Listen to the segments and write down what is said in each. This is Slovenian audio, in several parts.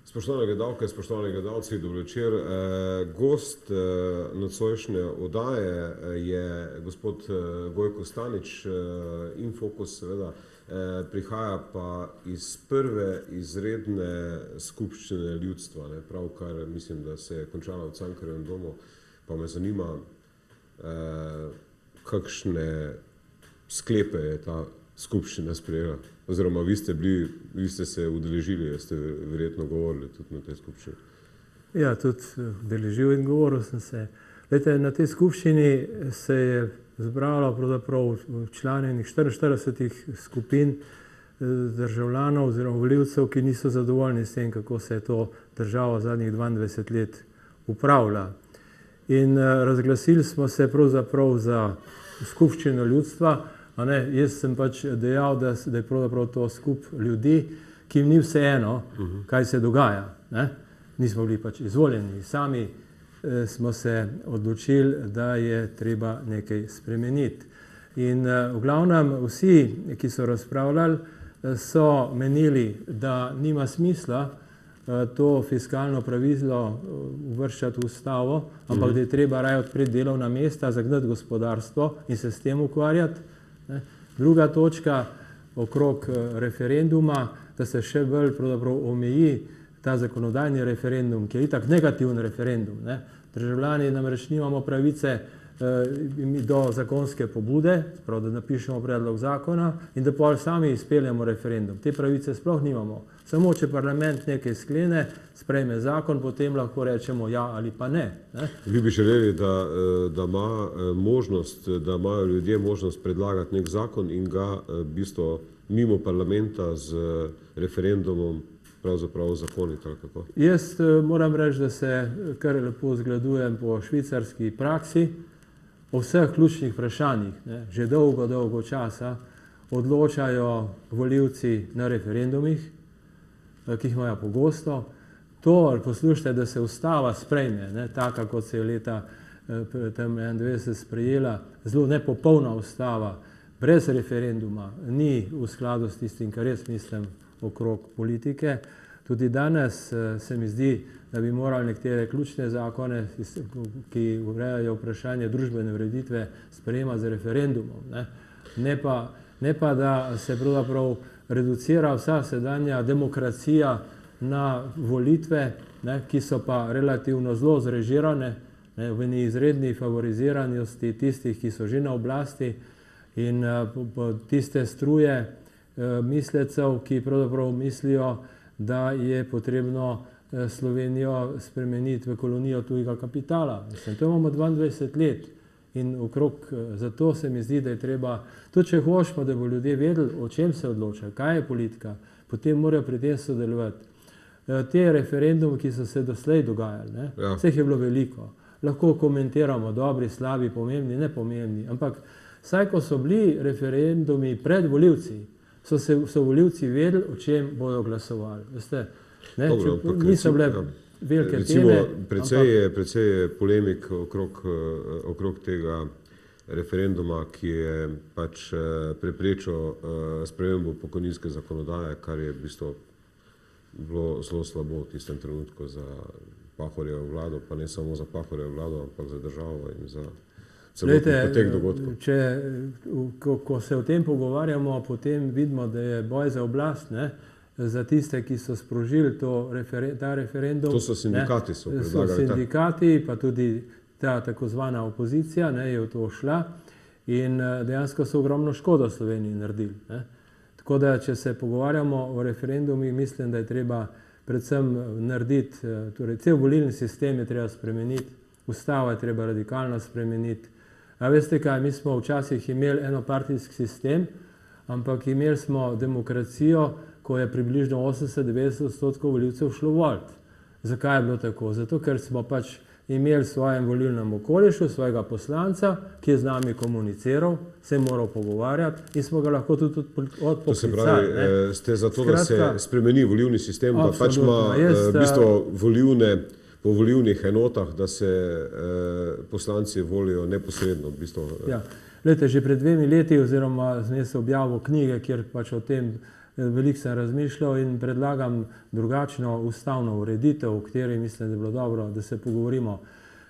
Spoštovane gledalke, spoštovani gledalci, dobro večer. Gost nocojšnje oddaje je gospod Gojko Stanič, Infokus seveda, prihaja pa iz prve izredne skupščine ljudstva, pravkar mislim, da se je končala v Cankarjevem domu, pa me zanima, kakšne sklepe je ta skupščina sprejela. Oziroma, vi ste se udeležili, ste verjetno govorili tudi na tej skupščini. Ja, tudi udeležil in govoril sem se. Glejte, na tej skupščini se je zbralo pravzaprav članjenih 44 skupin državljanov oziroma volivcev, ki niso zadovoljni s tem, kako se je to država zadnjih 22 let upravlja. In razglasili smo se pravzaprav za skupščino ljudstva. Jaz sem pač dejal, da je pravzaprav to skup ljudi, ki jim ni vseeno, kaj se dogaja. Nismo bili pač izvoljeni. Sami smo se odločili, da je treba nekaj spremeniti. In v glavnem vsi, ki so razpravljali, so menili, da nima smisla to fiskalno pravilo uvrščati v ustavo, ampak da je treba raje odpreti delovna mesta, zagnati gospodarstvo in se s tem ukvarjati. Druga točka okrog referenduma, da se še bolj pravzaprav omeji ta zakonodajni referendum, ki je itak negativen referendum. Državljani namreč nimamo pravice do zakonske pobude, prav da napišemo predlog zakona in da pol sami izpeljemo referendum. Te pravice sploh nimamo. Samo če parlament nekaj sklene, sprejme zakon, potem lahko rečemo ja ali pa ne. Vi bi želeli, da imajo ljudje možnost predlagati nek zakon in ga v bistvu mimo parlamenta z referendumom pravzaprav zakoniti, ali kako? Jaz moram reči, da se kar lepo zgledujem po švicarski praksi. O vseh ključnih vprašanjih, že dolgo časa odločajo volivci na referendumih, ki jih imajo pogosto. To, ali poslušajte, da se ustava sprejme, taka, kot se je leta 1991 sprejela, zelo nepopolna ustava, brez referenduma, ni v skladu s tistim, kar jaz mislim okrog politike. Tudi danes se mi zdi, da bi morali nekatere ključne zakone, ki urejajo vprašanje družbene ureditve, sprejemati z referendumom. Ne pa, da se pravzaprav reducira vsa sedanja demokracija na volitve, ki so pa relativno zelo zrežirane, v eni izredni favoriziranosti tistih, ki so že na oblasti, in tiste struje mislecev, ki pravzaprav mislijo, da je potrebno Slovenijo spremeniti v kolonijo tujega kapitala. To imamo 22 let in zato se mi zdi, da je treba, tudi če hočemo, da bo ljudje vedeli, o čem se odloča, kaj je politika, potem morajo pri tem sodelovati. Te referendumi, ki so se doslej dogajali, vseh je bilo veliko. Lahko komentiramo dobri, slabi, pomembni, nepomembni, ampak vsaj ko so bili referendumi pred volivci, so volivci vedeli, o čem bodo glasovali. Veste, niso bile velike teme. Precej je polemik okrog tega referenduma, ki je pač preprečil spremembo pokojninske zakonodaje, kar je v bistvu bilo zelo slabo v tistem trenutku za Pahorjevo vlado, pa ne samo za Pahorjevo vlado, ampak za državo in za celotni potek dogodkov. Ko se o tem pogovarjamo, potem vidimo, da je boj za oblast, za tiste, ki so sprožili ta referendum. To so sindikati, so predlagali. So sindikati, pa tudi ta tako zvana opozicija je v to šla in dejansko so ogromno škodo Sloveniji naredili. Tako da, če se pogovarjamo o referendumih, mislim, da je treba predvsem narediti, torej cel volilni sistem je treba spremeniti, ustavo je treba radikalno spremeniti. A veste kaj, mi smo včasih imeli enopartijski sistem, ampak imeli smo demokracijo, ko je približno 80-90% volivcev šlo voliti. Zakaj je bilo tako? Zato, ker smo pač imeli v svojem volilnem okolišu svojega poslanca, ki je z nami komuniciral, se je moral pogovarjati in smo ga lahko tudi odpoklicali. To se pravi, ste za to, da se spremeni volilni sistem, da pač ima v bistvu po volilnih enotah, da se poslanci volijo neposredno. Ja, glejte, že pred 2 leti oziroma sem objavil knjige, kjer pač o tem veliko sem razmišljal in predlagam drugačno ustavno ureditev, o kateri mislim, da je bilo dobro, da se pogovorimo.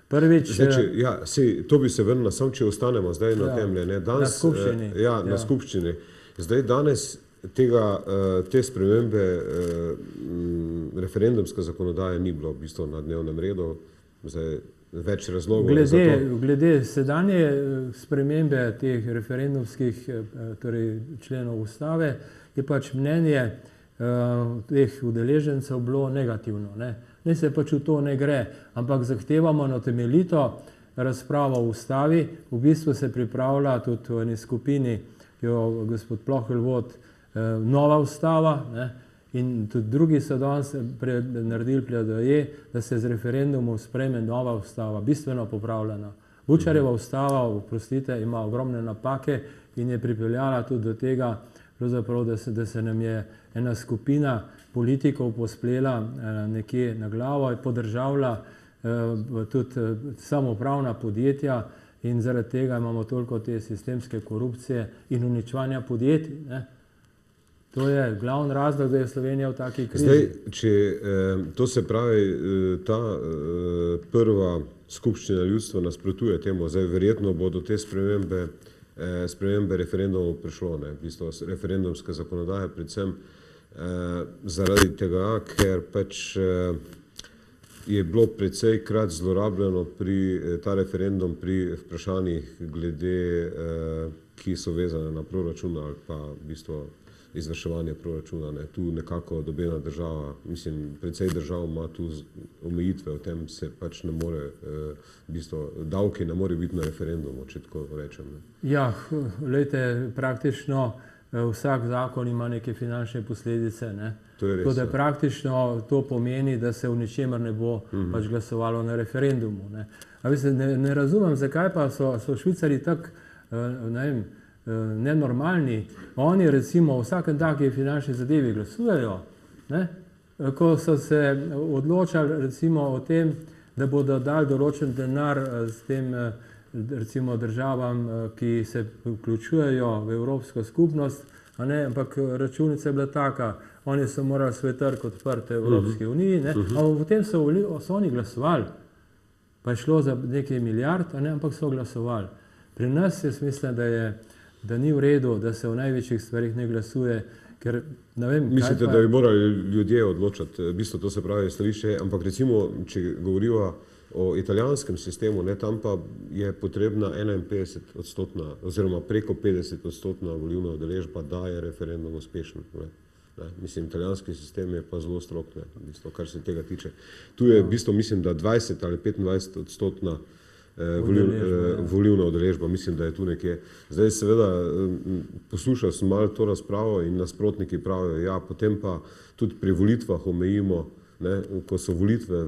Prvič, zdaj, to bi se vrnilo, samo če ostanemo zdaj na temle. Na skupščini. Na skupščini. Zdaj, danes te spremembe referendumske zakonodaje ni bilo v bistvu na dnevnem redu. Zdaj, več razlogov za to. Glede sedanje spremembe teh referendumskih členov ustave je pač mnenje teh udeležencev bilo negativno. Ne se pač v to ne gre, ampak zahtevamo na temeljito razpravo o ustavi. V bistvu se pripravlja tudi v eni skupini, ki jo gospod Plohelj vodi, nova ustava, in tudi drugi so danes naredili pledoje, da se z referendumom sprejme nova ustava, bistveno popravljena. Bučarjeva ustava, oprostite, ima ogromne napake in je pripeljala tudi do tega, da se nam je ena skupina politikov posplela nekje na glavo in podržavlja tudi samoupravna podjetja in zaradi tega imamo toliko te sistemske korupcije in uničevanja podjetij. To je glavni razlog, da je Slovenija v taki krizi. Zdaj, to se pravi, ta prva skupščina ljudstva nasprotuje temu, zdaj verjetno bodo te spremembe referendumov prišlo, v bistvu referendumske zakonodaje, predvsem zaradi tega, ker pač je bilo precej krat zlorabljeno ta referendum pri vprašanjih glede, ki so vezane na proračun ali pa v bistvu izvrševanje proračuna. Tu nekako nobena država, mislim, precej držav ima tu omejitve, o tem se pač ne more, v bistvu davki ne more biti na referendumu, če tako rečem. Ja, glejte, praktično vsak zakon ima neke finančne posledice, tako da praktično to pomeni, da se v ničemer ne bo pač glasovalo na referendumu. A veste, ne razumem, zakaj pa so Švicarji tako, ne vem, nenormalni. Oni recimo v vsakem taki finančni zadevi glasujejo. Ko so se odločali recimo o tem, da bodo dali določen denar s tem recimo državam, ki se vključujejo v Evropsko skupnost, ampak računica je bila taka, oni so morali svoj trg odprti v Evropski uniji, ampak potem so oni glasovali, pa je šlo za nekaj milijard, ampak so glasovali. Pri nas jaz mislim, da ni v redu, da se v največjih stvarih ne glasuje, ker ne vem, mislite, da bi morali ljudje odločati, v bistvu to se pravi stališče, ampak recimo, če govoriva o italijanskem sistemu, tam pa je potrebna 51% oziroma preko 50% volilna udeležba, da je referendum uspešen. Mislim, italijanski sistem je pa zelo strog, kar se tega tiče. Tu je v bistvu, mislim, da 20 ali 25% volilna udeležba, mislim, da je tu nekje. Zdaj seveda poslušal sem malo to razpravo in nasprotniki pravijo, ja, potem pa tudi pri volitvah omejimo, ko so volitve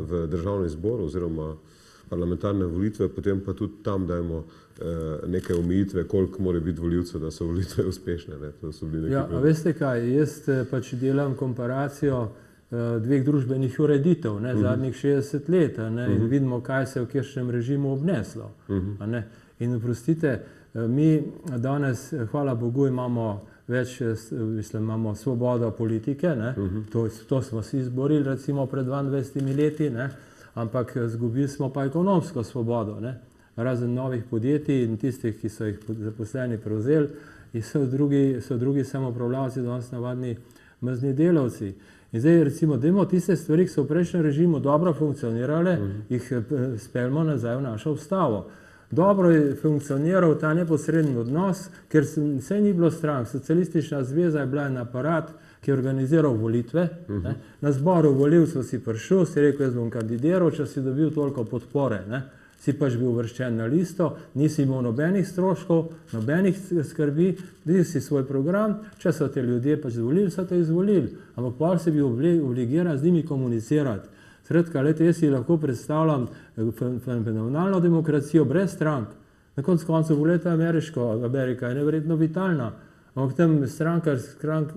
v državni zbor oziroma parlamentarne volitve, potem pa tudi tam dajmo neke omejitve, koliko mora biti volivcev, da so volitve uspešne. Ja, a veste kaj, jaz pač delam komparacijo dveh družbenih ureditev, zadnjih 60 let, in vidimo, kaj se je v kakšnem režimu obneslo. In oprostite, mi danes, hvala Bogu, imamo več, mislim, imamo svobodo politike, to smo si izborili recimo pred 22 leti, ampak izgubili smo pa ekonomsko svobodo, razen novih podjetij in tistih, ki so jih zaposleni prevzeli, in so drugi samoupravljavci, danes navadni mrzni delavci. In zdaj recimo, dajmo tiste stvari, ki so v prejšnjem režimu dobro funkcionirale, jih speljmo nazaj v našo ustavo. Dobro je funkcioniral ta neposreden odnos, ker vse ni bilo strank. Socialistična zveza je bila en aparat, ki je organiziral volitve. Na zboru volivcev si prišel, si rekel, jaz bom kandidiral, če si dobil toliko podpore. Si pač bil uvrščen na listo, nisi imel nobenih stroškov, nobenih skrbi, dal si svoj program, če so te ljudje pač izvolili, so te izvolili. Ampak pa si bil obligiran z njimi komunicirati. Skratka, jaz si lahko predstavljam fenomenalno demokracijo brez strank. Na koncu koncev volite Amerika je neverjetno vitalna. Ampak tam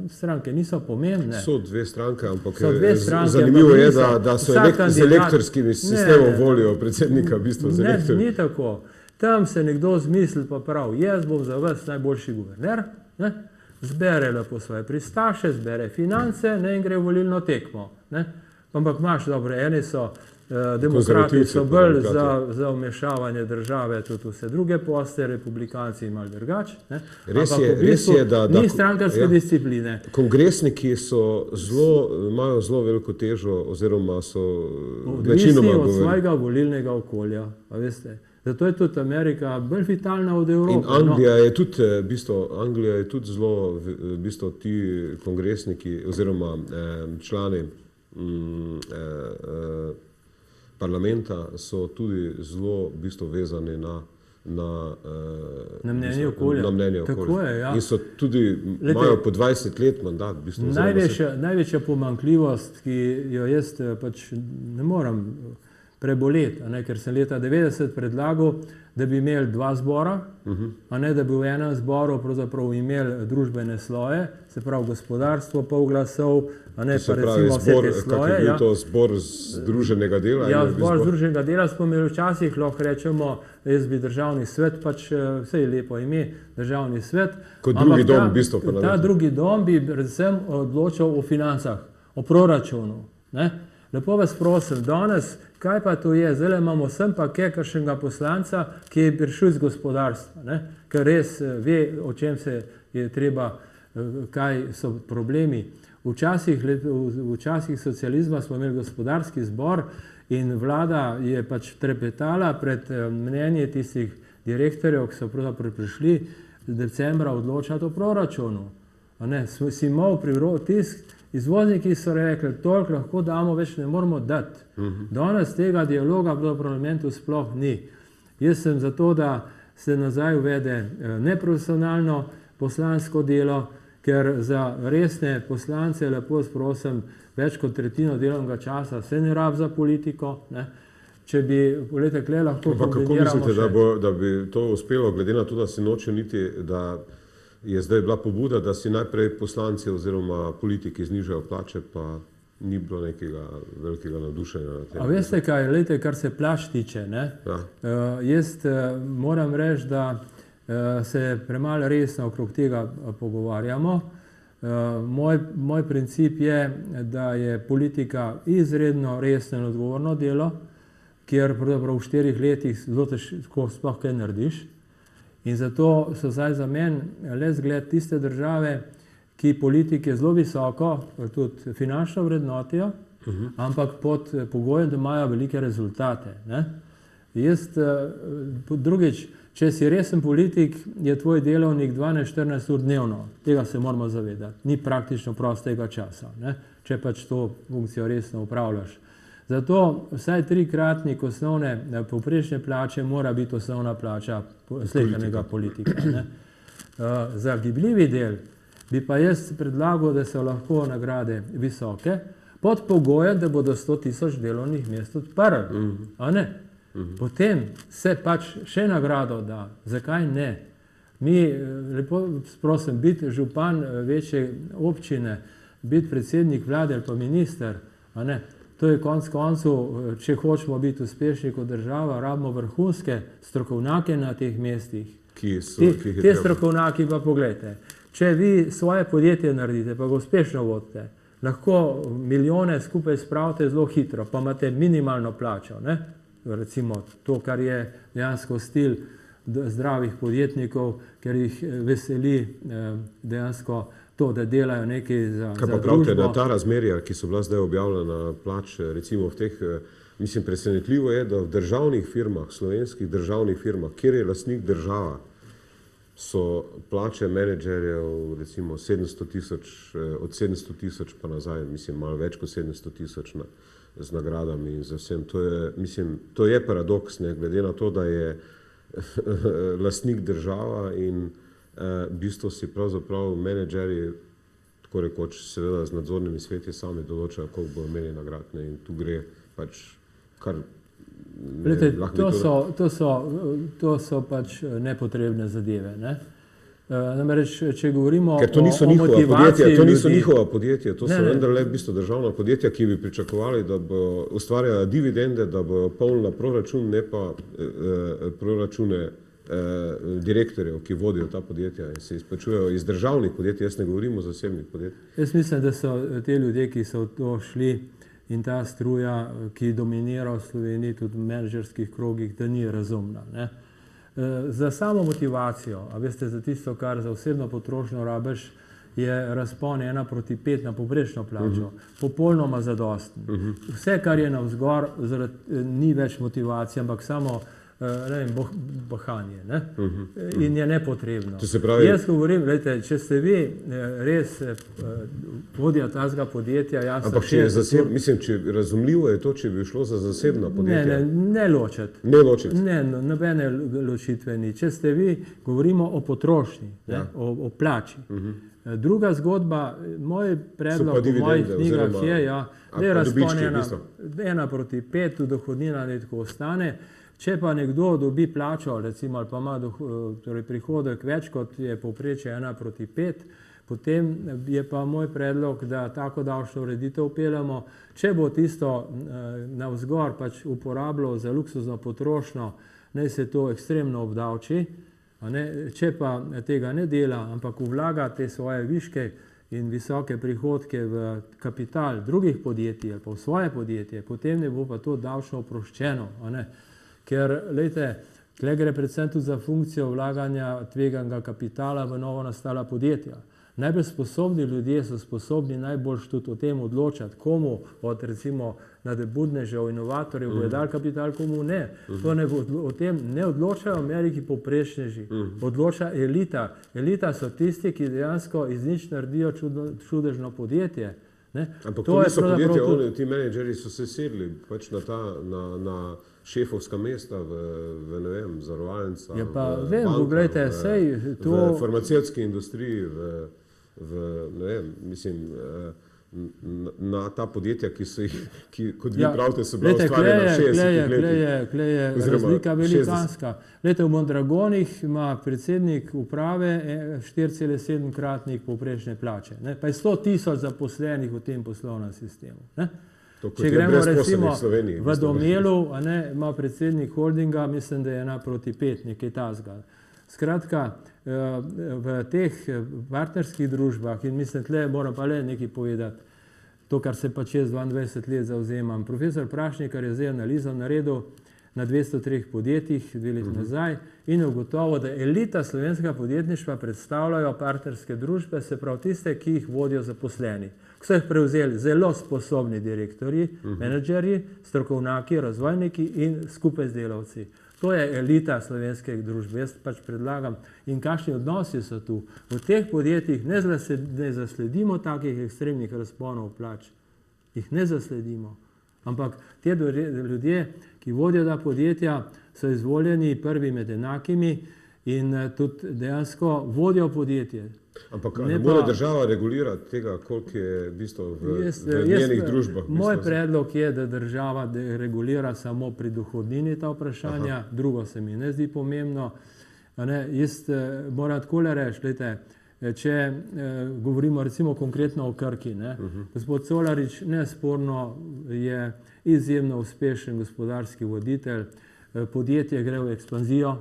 stranke niso pomembne. So dve stranke, ampak zanimivo je, da so z elektorskim sistemom volijo predsednika v bistvu z elektorskim. Ni tako. Tam se nekdo zmisli pa prav, jaz bom za vas najboljši guverner, zbere lepo svoje pristaše, zbere finance, ne, in gre v volilno tekmo. Ne. Ampak imaš dobro, eni so demokrati so bolj za vmešavanje države, tudi vse druge poste, republikanci malo drugače. Res je, da ni strankarske discipline. Kongresniki imajo zelo veliko težo, oziroma so odvisni od svojega volilnega okolja. A veste? Zato je tudi Amerika bolj vitalna od Evrope. In Anglija je tudi zelo, v bistvu ti kongresniki oziroma člani parlamenta so tudi zelo v bistvu vezani na mnenje okolja. Na mnenje okolja. Tako je, ja. In so tudi, imajo po 20 let mandat. V bistvu, največja pomanjkljivost, ki jo jaz pač ne morem preboleti, ker sem leta 90 predlagal, da bi imeli 2 zbora, a ne da bi v enem zboru pravzaprav imeli družbene sloje, se pravi gospodarstvo, pol glasov, a ne pa recimo vse te sloje. Je to zbor združenega dela? Ja, zbor združenega dela smo imeli včasih, lahko rečemo, jaz bi državni svet, pač vse je lepo ime, državni svet. Kot drugi dom, v bistvu. Ta drugi dom bi predvsem odločal o financah, o proračunu. Lepo vas prosim, danes, kaj pa to je? Zdaj imamo sem pa kakšnega poslanca, ki je prišel iz gospodarstva, ker res ve, o čem se je treba, kaj so problemi. V časih socializma smo imeli gospodarski zbor in vlada je pač trepetala pred mnenje tistih direktorjev, ki so pravzaprav prišli decembra odločati o proračunu. Si imel tisk, izvozniki so rekli, toliko lahko damo, več ne moramo dati. Danes tega dialoga v parlamentu sploh ni. Jaz sem za to, da se nazaj uvede neprofesionalno poslansko delo, ker za resne poslance, lepo prosim, več kot tretjino delovnega časa se ne rab za politiko. Če bi, polete, kle lahko kombiniramo še. Kako mislite, da bi to uspelo, glede na to, da si noče niti, da je zdaj bila pobuda, da si najprej poslanci oziroma politiki znižajo plače, pa ni bilo nekega velikega navdušenja na tem. A veste kaj, lejte, kar se plač tiče, jaz moram reči, da se premalo resno okrog tega pogovarjamo. Moj princip je, da je politika izredno resno in odgovorno delo, kjer pravzaprav v 4 letih zelo težko sploh kaj narediš. In zato so zdaj za meni le zgled tiste države, ki politike zelo visoko, tudi finančno vrednotijo, ampak pod pogojem, da imajo velike rezultate. Drugič, če si resen politik, je tvoj delovnik 12-14 ur dnevno. Tega se moramo zavedati. Ni praktično prostega časa, če pač to funkcijo resno upravljaš. Zato vsaj 3-kratnik osnovne povprečne plače mora biti osnovna plača slehernika politika. Za gibljivi del bi pa jaz predlagal, da so lahko nagrade visoke, pod pogojem, da bodo 100.000 delovnih mest odprli. Potem se pač še nagrado da. Zakaj ne? Mi, lepo prosim, biti župan večje občine, biti predsednik vlade ali pa minister, to je konec koncev, če hočemo biti uspešni kot država, rabimo vrhunske strokovnjake na teh mestih. Te strokovnjaki pa pogledajte, če vi svoje podjetje naredite, pa ga uspešno vodite, lahko milijone skupaj spravite zelo hitro, pa imate minimalno plačo. Recimo to, kar je dejansko stil zdravih podjetnikov, ker jih veseli dejansko to, da delajo nekaj za družbo. Kaj pa pravite, da ta razmerja, ki so bila zdaj objavljena plač, recimo v teh, mislim, presenetljivo je, da v državnih firmah, slovenskih državnih firmah, kjer je lastnik država, so plače menedžerjev recimo 700.000, od 700.000 pa nazaj, mislim, malo več kot 700.000 z nagradami in za vsem. To je paradoks, glede na to, da je lastnik država in v bistvu si pravzaprav menedžerji, tako rekoč, seveda z nadzornimi sveti sami določajo, koliko bodo imeli nagrad. In tu gre pač kar... To so pač nepotrebne zadeve. Namreč, če govorimo ker to niso o motivaciji ljudi... To niso njihova podjetja, to so vendarle v bistvu državna podjetja, ki bi pričakovali, da bo ustvarjala dividende, da bo polnila proračun, ne pa proračune direktorjev, ki vodijo ta podjetja in se izplačujejo iz državnih podjetij, jaz ne govorim o zasebnih podjetjih. Jaz mislim, da so te ljudje, ki so v to šli in ta struja, ki dominira v Sloveniji tudi v menedžerskih krogih, da ni razumna. Ne? Za samo motivacijo, a veste, za tisto, kar za osebno potrošnjo rabiš, je razpon 1:5 na povprečno plačo, popolnoma zadosten. Vse, kar je navzgor, ni več motivacija, ampak samo bahanje, ne? In je nepotrebno. Jaz govorim, gledajte, če ste vi res vodja tazga podjetja, ampak mislim, če razumljivo je to, če bi šlo za zasebno podjetje. Ne ločiti. Ne ločiti. Ne, nobene ločitve ni. Če ste vi, govorimo o potrošnji, o plači. Druga zgodba, moj predlog v mojih knjigah je, da je razpon 1:5, dohodnina ne tako ostane. Če pa nekdo dobi plačo, recimo, ali pa ima prihodek več, kot je povprečje 1:5, potem je pa moj predlog, da tako davčno ureditev peljemo. Če bo tisto navzgor pač uporabljal za luksuzno potrošnjo, naj se to ekstremno obdavči. Če pa tega ne dela, ampak vlaga te svoje viške in visoke prihodke v kapital drugih podjetij ali pa v svoje podjetje, potem ne bo pa to davčno oproščeno. Ker, lejte, tukaj gre predvsem tudi za funkcijo vlaganja tveganega kapitala v novo nastala podjetja. Najbolj sposobni ljudje so sposobni najbolj tudi o tem odločati, komu od recimo nadebudnežev, inovatorjev bojo dali kapital, komu ne. O tem ne odločajo v Ameriki povprečneži, odloča elita. Elita so tisti, ki dejansko iz nič naredijo čudežno podjetje. Ampak to niso podjetja, ti menedžeri so se sedli pač na šefovska mesta v ne vem, zavarovalnica, v bankah, v farmacevtski industriji, ne vem, mislim, na ta podjetja, ki kot vi pravite, so bila ustvarjena v 60 letih. Klej je razlika velikanska. Lete, v Mondragonih ima predsednik uprave 4,7-kratnik povprečne plače. Pa je 100 000 zaposlenih v tem poslovnem sistemu. Če gremo recimo v Domelu, ima predsednik holdinga, mislim, da je 1:5, nekaj tazga. Skratka, v teh partnerskih družbah, in mislim, tle moram pa le nekaj povedati, to, kar se pa čez 22 let zauzemam. Profesor Prašnikar je zdaj analizo naredil na 203 podjetjih 2 leti nazaj in je ugotovil, da elita slovenskega podjetništva predstavljajo partnerske družbe, se pravi tiste, ki jih vodijo zaposleni. So jih prevzeli zelo sposobni direktorji, menedžerji, strokovnjaki, razvojniki in skupaj z delavci. To je elita slovenske družbe. Jaz pač predlagam, in kakšni odnosi so tu. V teh podjetjih ne zasledimo takih ekstremnih razponov plač. Jih ne zasledimo. Ampak te ljudje, ki vodijo ta podjetja, so izvoljeni prvi med enakimi in tudi dejansko vodijo podjetje. Ampak ne more država regulirati tega, koliko je v bistvu v njenih družbah? Moj predlog je, da država regulira samo pri dohodnini ta vprašanja, drugo se mi ne zdi pomembno. Jaz moram takole reči, če govorimo recimo konkretno o Krki, gospod Colarič nesporno je izjemno uspešen gospodarski voditelj, podjetje gre v ekspanzijo.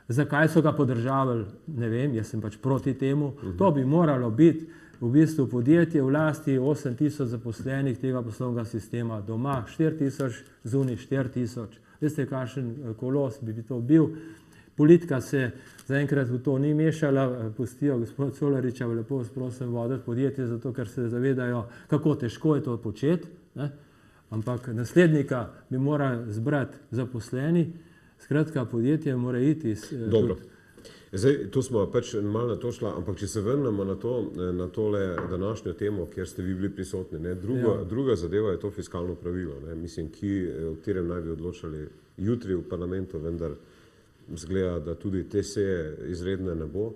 Zakaj so ga podržavali, ne vem, jaz sem pač proti temu. To bi moralo biti v bistvu podjetje v lasti 8 000 zaposlenih tega poslovnega sistema, doma 4 000, zunaj 4 000. Veste, kakšen kolos bi to bil. Politika se zaenkrat v to ni mešala, pustijo gospod Colariča lepo prosim voditi podjetje, zato ker se zavedajo, kako težko je to početi. Ampak naslednika bi morali zbrati zaposleni. Skratka, podjetje mora iti. Dobro. Zdaj, tu smo pač malo na to šla, ampak če se vrnemo na tole današnjo temo, kjer ste vi bili prisotni. Druga zadeva je to fiskalno pravilo, mislim, o katerem naj bi odločali jutri v parlamentu, vendar zgleda, da tudi te seje izredne ne bo.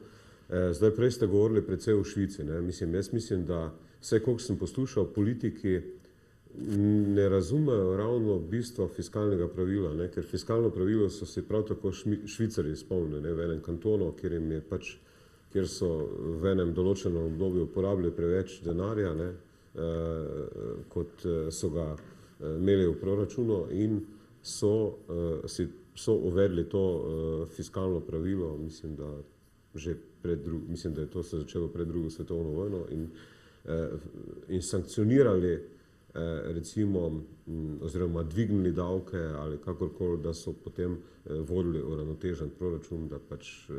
Zdaj, prej ste govorili predvsej o Švici. Jaz mislim, da vse, koliko sem poslušal, politiki ne razumejo ravno bistvo fiskalnega pravila, ker fiskalno pravilo so si prav tako Švicarji spomnili v enem kantonu, kjer so v enem določenem obdobju uporabljali preveč denarja, kot so ga imeli v proračunu in so si so uvedli to fiskalno pravilo, mislim, da je to se začelo pred drugo svetovno vojno in sankcionirali recimo oziroma dvignili davke ali kakorkoli, da so potem vodili uravnotežen proračun, da pač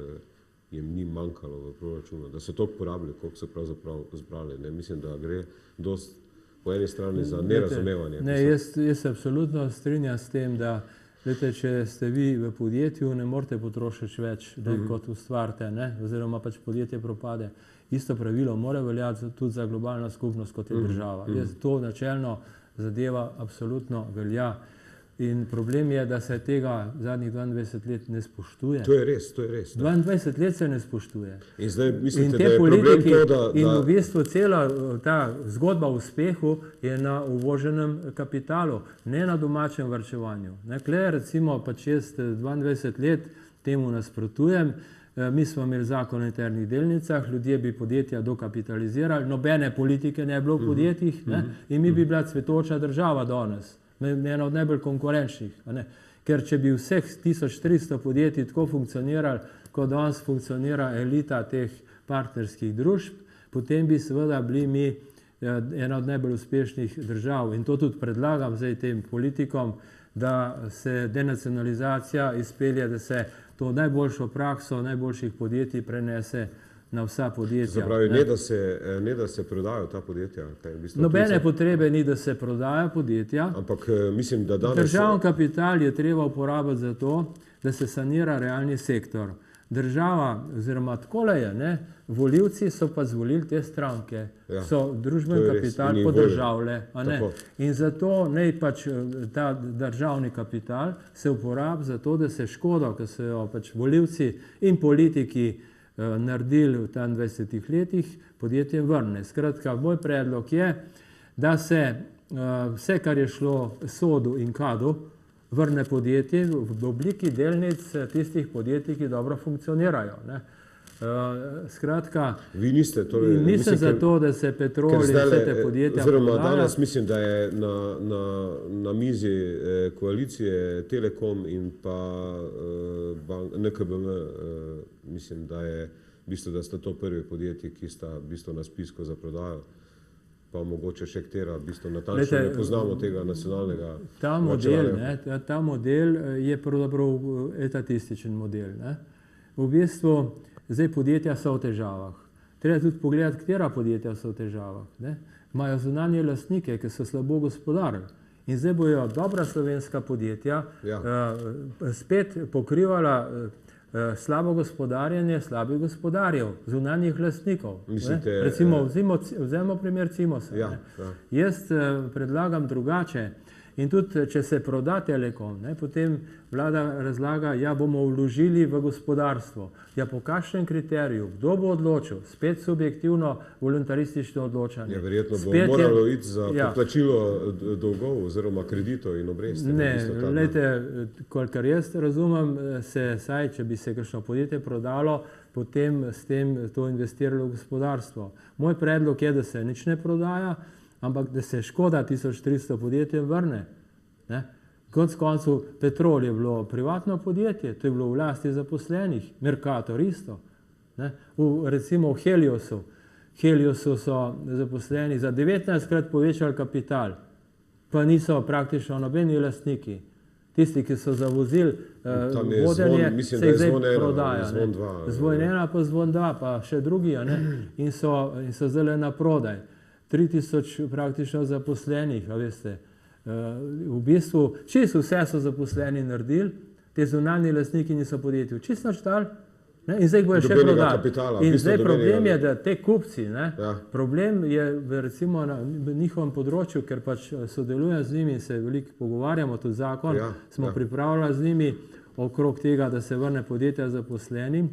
jim ni manjkalo v proračunu, da so to porabili, koliko so pravzaprav zbrali. Ne? Mislim, da gre dost po eni strani za nerazumevanje. Ne, jaz se absolutno strinjam s tem, da če ste vi v podjetju, ne morete potrošiti več, kot ustvarite, oziroma pač podjetje propade. Isto pravilo mora veljati tudi za globalno skupnost, kot je država. To načelno zadeva absolutno velja. In problem je, da se tega zadnjih 22 let ne spoštuje. To je res. 22 let se ne spoštuje. In zdaj mislite, da je problem to, in v bistvu cela ta zgodba o uspehu je na uvoženem kapitalu, ne na domačem varčevanju. Kle, recimo, pač jaz 22 let temu nasprotujem. Mi smo imeli zakon o internih delnicah, ljudje bi podjetja dokapitalizirali, nobene politike ne bi bilo v podjetjih in mi bi bila cvetoča država danes. Ena od najbolj konkurenčnih. Ker če bi vseh 1300 podjetij tako funkcionirali, kot danes funkcionira elita teh partnerskih družb, potem bi seveda bili mi ena od najbolj uspešnih držav. In to tudi predlagam zdaj tem politikom, da se denacionalizacija izpelje, da se to najboljšo prakso najboljših podjetij prenese na vsa podjetja. Zapravi, ne da se prodajo ta podjetja. Nobene potrebe ni, da se prodaja podjetja. Ampak mislim, da danes... Državni kapital je treba uporabiti za to, da se sanira realni sektor. Država, oziroma takole je, volivci so pa zvolili te stranke, so družben kapital podržavle. In zato naj pač ta državni kapital se uporabi za to, da se škodo, ki so jo pač volivci in politiki naredili v 20 letih, podjetjem vrne. Skratka, moj predlog je, da se vse, kar je šlo sodu in kadu, vrne podjetje v obliki delnic tistih podjetij, ki dobro funkcionirajo. Skratka, vi niste, nisem za to, da se Petrol in vse te podjetja prodaja. Danes mislim, da je na mizi koalicije Telekom in pa NKBM, mislim, da sta to prvi podjetji, ki sta na spisku za prodajo. Pa mogoče še katera, natančno ne poznamo tega nacionalnega varčevanja. Ta model je pravzaprav etatističen model. V bistvu zdaj podjetja so v težavah. Treba tudi pogledati, katera podjetja so v težavah. Imajo zunanje lastnike, ki so slabo gospodarili. In zdaj bojo dobra slovenska podjetja spet pokrivala slabo gospodarjenje slabih gospodarjev, zunanjih lastnikov. Recimo, vzemimo primer Cimosa. Jaz predlagam drugače. In tudi, če se proda Telekom, potem vlada razlaga, bomo vložili v gospodarstvo. Po kakšnem kriteriju? Kdo bo odločil? Spet subjektivno, voluntaristično odločanje. Verjetno bo moralo iti za poplačilo dolgov oziroma kreditov in obresti. Ne, glejte, kolikor jaz razumem, saj, če bi se kakšno podjetje prodalo, potem s tem to investiralo v gospodarstvo. Moj predlog je, da se nič ne prodaja, ampak da se škoda 1300 podjetjem vrne. Konec koncev Petrol je bilo privatno podjetje, to je bilo v lasti zaposlenih, Mercator isto. Recimo v Heliosu so zaposleni za 19krat povečali kapital, pa niso praktično nobeni lastniki. Tisti, ki so zavozili vodenje, se jih zdaj prodaja. Zvon 1 pa Zvon 2, pa še drugi, in so zdaj na prodaj. 3000 praktično zaposlenih, veste. V bistvu, čisto vse so zaposleni naredili, te zunanji lastniki niso podjetju čisto naštali in zdaj bojo še prodali. In zdaj problem je, da te kupci, problem je recimo na njihovem področju, ker pač sodelujem z njimi in se veliko pogovarjamo, tudi zakon smo pripravljali z njimi okrog tega, da se vrne podjetja zaposlenim.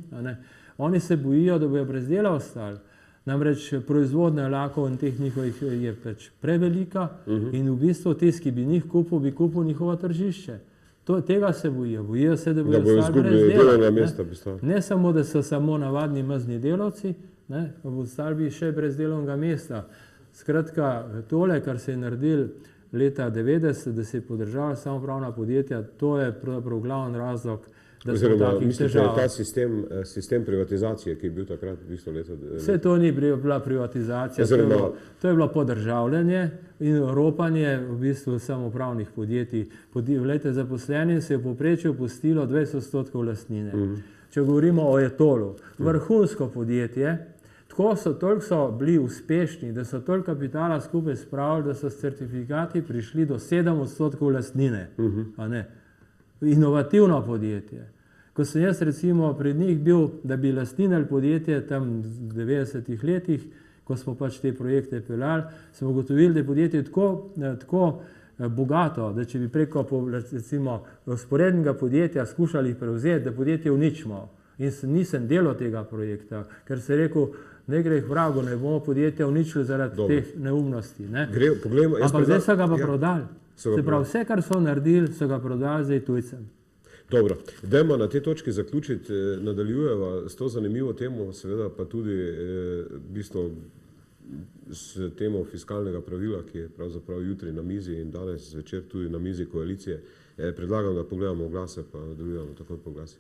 Oni se bojijo, da bojo brez dela ostali. Namreč proizvodnja lakov in teh njihovih je pač prevelika in v bistvu tisti, ki bi njih kupil, bi kupil njihovo tržišče. Tega se bojijo. Bojijo se, da bojo ostali brez dela. Ne samo, da so samo navadni mazni delavci, ostali bi še brez delovnega mesta. Skratka, tole, kar se je naredil leta 90, da se je podržala samoupravna podjetja, to je pravzaprav glavni razlog, da so v Oziroma, takih mislite, da je težavah. ta sistem privatizacije, ki je bil takrat v bistvu leta... Vse to ni bila privatizacija, Oziroma- to je bilo podržavljanje in ropanje v bistvu samoupravnih podjetij. Glejte, zaposlenim se je v povprečju pustilo 20% lastnine. Če govorimo o Etolu, vrhunsko podjetje, toliko so bili uspešni, da so toliko kapitala skupaj spravili, da so s certifikati prišli do 7% lastnine. A ne? Inovativno podjetje. Ko sem jaz recimo pred njih bil, da bi lastninili podjetje tam v 90-ih letih, ko smo pač te projekte peljali, smo ugotovili, da je podjetje tako bogato, da če bi preko recimo vzporednega podjetja skušali jih prevzeti, da podjetje uničimo. In nisem delal tega projekta, ker sem rekel, ne gre k vragu, ne bomo podjetja uničili zaradi teh neumnosti. Ne? Ampak zdaj so ga pa prodali. Se pravi, vse, kar so naredili, so ga prodali zdaj tujcem. Dobro, dajmo na tej točki zaključiti, nadaljujeva s to zanimivo temo, seveda pa tudi v bistvu s temo fiskalnega pravila, ki je pravzaprav jutri na mizi in danes zvečer tudi na mizi koalicije. Predlagam, da pogledamo oglase, pa nadaljujemo takoj po oglasih.